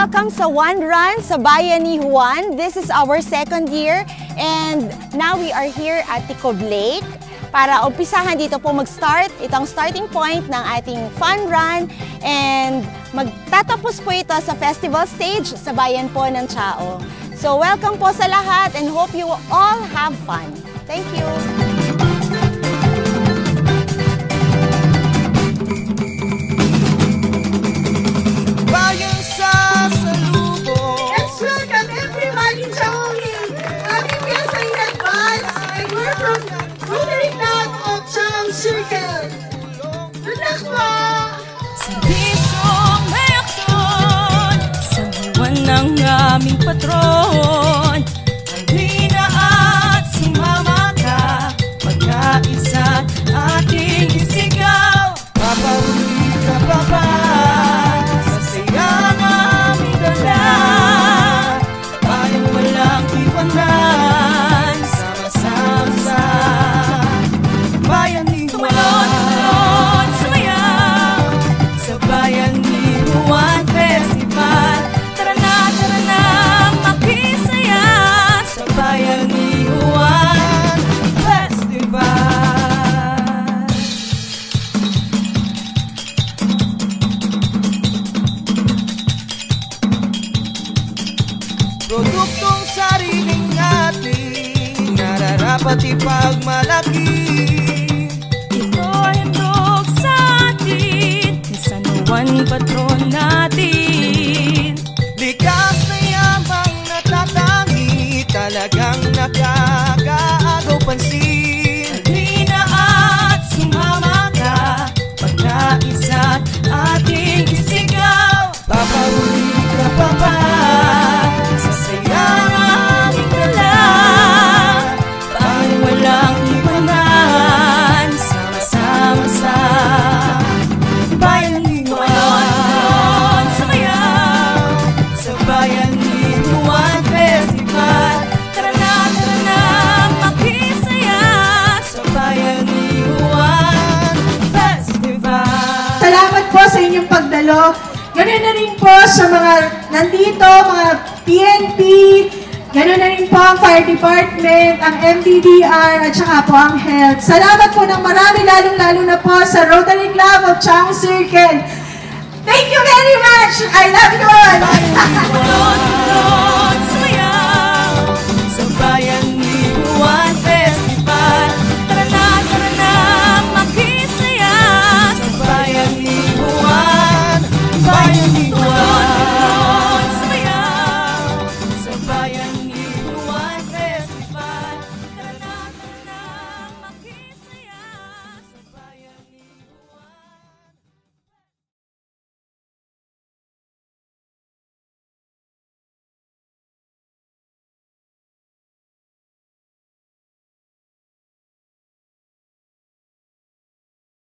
Welcome sa One Run sa Bayan ni Juan. This is our second year and now we are here at Ticob Lake para umpisahan dito po mag-start. Itong starting point ng ating fun run and magtatapos po ito sa festival stage sa Bayan po ng Chao. So welcome po sa lahat and hope you all have fun. Thank you! Serbisyong may aksyon sa buwan ng aming patron. Halina at sumama ka, mag-aisa ating isigaw. Papahuli ka pa ba sa saya naming dala? Tayong walang iwanan, sama-sama sa bayan ni Juan. Bayan ni Juan Festival. Tara na makisaya sa Bayan ni Juan Festival. Produktong sariling ating nararapat ipagmalaki. Juan patron natin, likas na yamang natatangi, talagang nakakaagaw pansin. Halina at sumama ka, pag-naisa't ating isigaw. Papahuli ka pa ba sa saya naming dala? Tayo walang iwanan, sama-sama sa bayan. Sa inyong pagdalo. Ganoon na rin po sa mga nandito, mga PNP, ganoon na rin po ang Fire Department, ang MDDR, at saka po ang Health. Salamat po ng marami, lalong-lalo na po sa Rotary Club of Chang Circle. Thank you very much! I love you all!